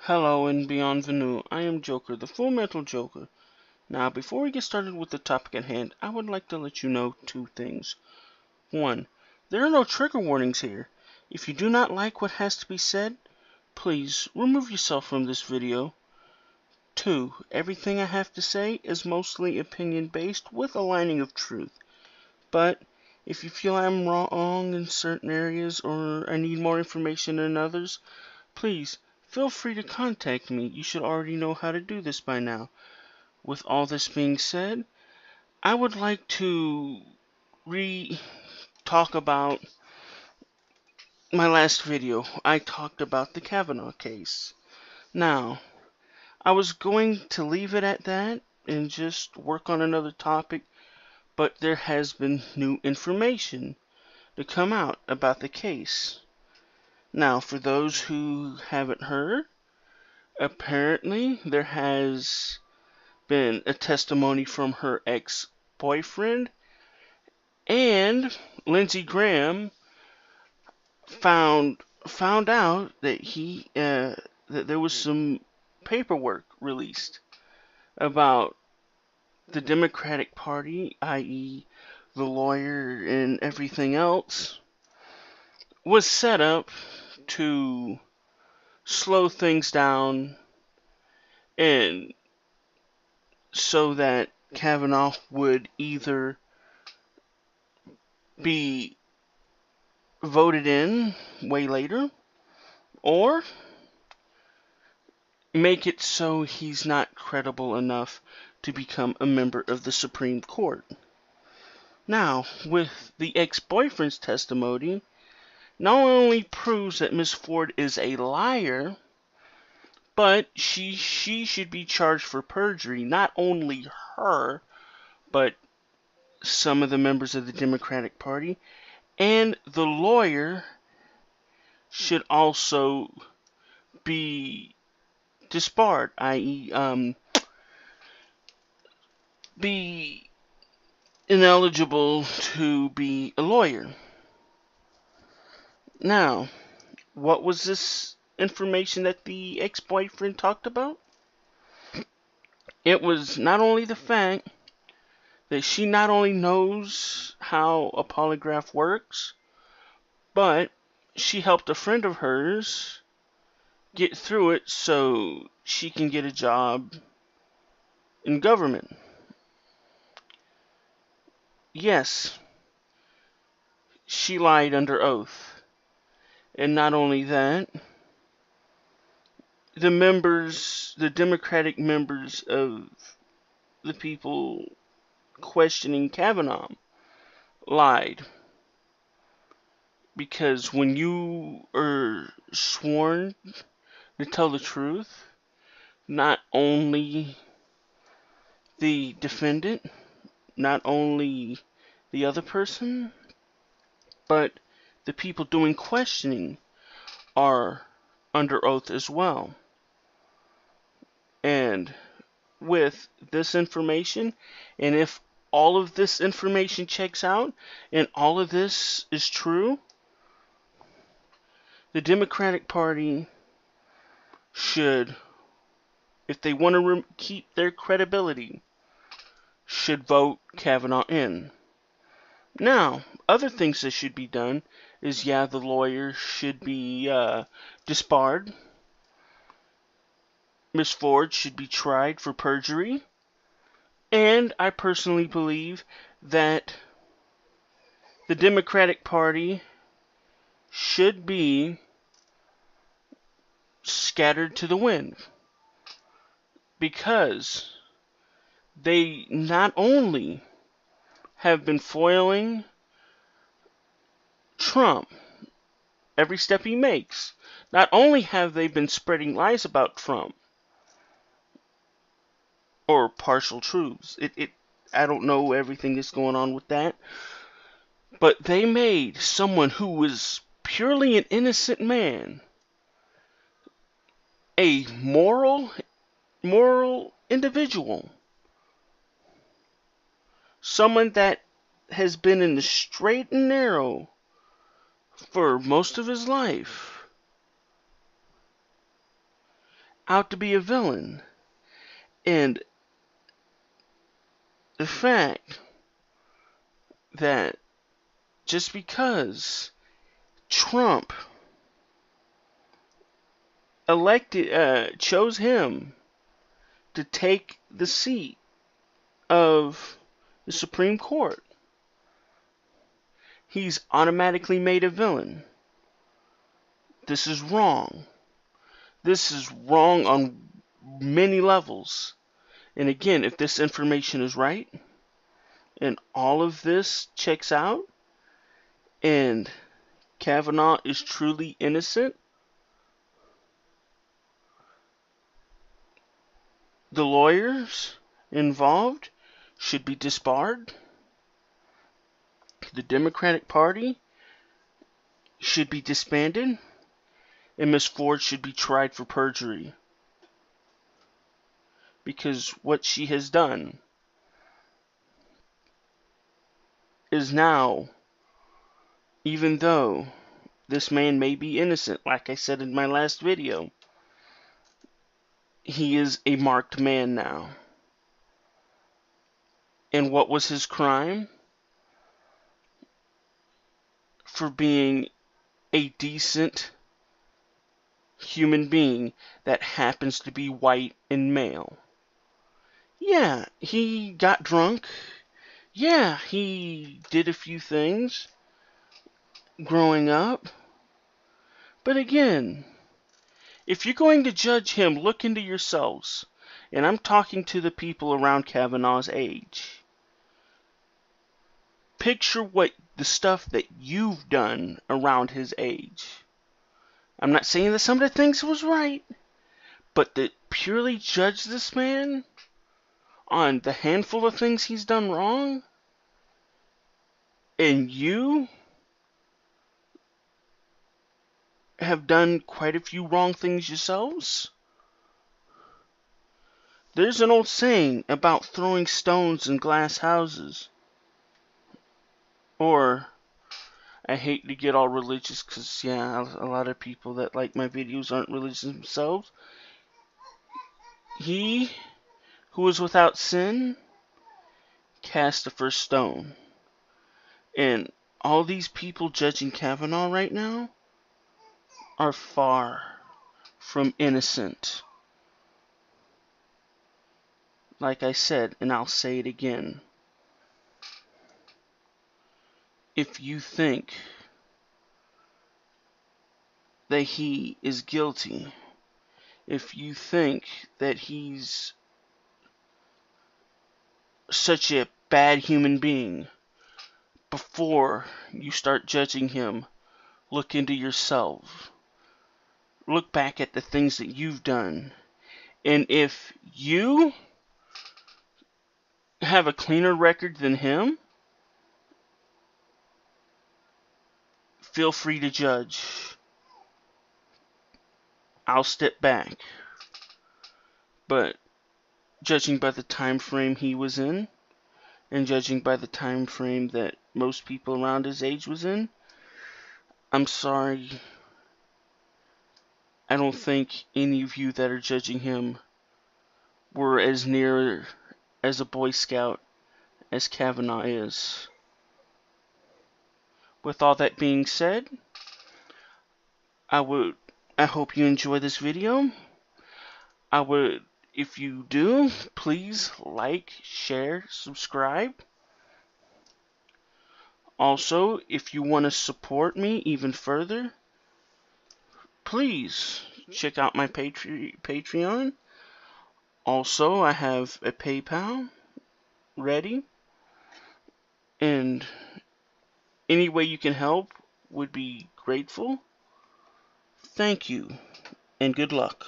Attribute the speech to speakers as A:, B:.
A: Hello and bienvenue. I am Joker, the Full Metal Joker. Now, before we get started with the topic at hand, I would like to let you know two things. One, there are no trigger warnings here. If you do not like what has to be said, please remove yourself from this video. Two, everything I have to say is mostly opinion-based with a lining of truth. But if you feel I'm wrong in certain areas or I need more information in others, please feel free to contact me. You should already know how to do this by now. With all this being said, I would like to talk about my last video. I talked about the Kavanaugh case. Now, I was going to leave it at that and just work on another topic, but there has been new information to come out about the case. Now, for those who haven't heard, apparently there has been a testimony from her ex-boyfriend, and Lindsey Graham found out that that there was some paperwork released about the Democratic Party, i.e. the lawyer and everything else, was set up to slow things down and so that Kavanaugh would either be voted in way later or make it so he's not credible enough to become a member of the Supreme Court. Now, with the ex-boyfriend's testimony, not only proves that Ms. Ford is a liar, but she should be charged for perjury. Not only her, but some of the members of the Democratic Party, and the lawyer should also be disbarred, i.e. be ineligible to be a lawyer. Now, what was this information that the ex-boyfriend talked about? It was not only the fact that she not only knows how a polygraph works, but she helped a friend of hers get through it so she can get a job in government. Yes, she lied under oath. And not only that, the Democratic members of the people questioning Kavanaugh lied. Because when you are sworn to tell the truth, not only the defendant, not only the other person, but the people doing questioning are under oath as well. And with this information, and if all of this information checks out, and all of this is true, the Democratic Party should, if they want to keep their credibility, should vote Kavanaugh in. Now, other things that should be done is, the lawyer should be disbarred. Ms. Ford should be tried for perjury. And I personally believe that the Democratic Party should be scattered to the wind. Because they not only have been foiling Trump every step he makes, not only have they been spreading lies about Trump, or partial truths, I don't know everything that's going on with that, but they made someone who was purely an innocent man a moral individual. Someone that has been in the straight and narrow for most of his life. out to be a villain. And the fact that just because Trump chose him to take the seat of the Supreme Court, he's automatically made a villain. This is wrong. This is wrong on many levels. And again, if this information is right, and all of this checks out, and Kavanaugh is truly innocent, the lawyers involved should be disbarred. The Democratic Party should be disbanded. And Ms. Ford should be tried for perjury. Because what she has done is now, even though this man may be innocent, like I said in my last video, he is a marked man now. And what was his crime? For being a decent human being that happens to be white and male. Yeah, he got drunk. Yeah, he did a few things growing up. But again, if you're going to judge him, look into yourselves. And I'm talking to the people around Kavanaugh's age. Picture what the stuff that you've done around his age. I'm not saying that some of the things was right, but to purely judge this man on the handful of things he's done wrong, and you have done quite a few wrong things yourselves. There's an old saying about throwing stones in glass houses. Or, I hate to get all religious because, yeah, a lot of people that like my videos aren't religious themselves. He who is without sin cast the first stone. And all these people judging Kavanaugh right now are far from innocent. Like I said, and I'll say it again. If you think that he is guilty, if you think that he's such a bad human being, before you start judging him, look into yourself. Look back at the things that you've done. And if you have a cleaner record than him, feel free to judge. I'll step back. But judging by the time frame he was in, and judging by the time frame that most people around his age was in, I'm sorry. I don't think any of you that are judging him were as near as a Boy Scout as Kavanaugh is. With all that being said, I hope you enjoy this video. If you do, please like, share, subscribe. Also, if you want to support me even further, please check out my Patreon. Also, I have a PayPal ready. And any way you can help would be grateful. Thank you, and good luck.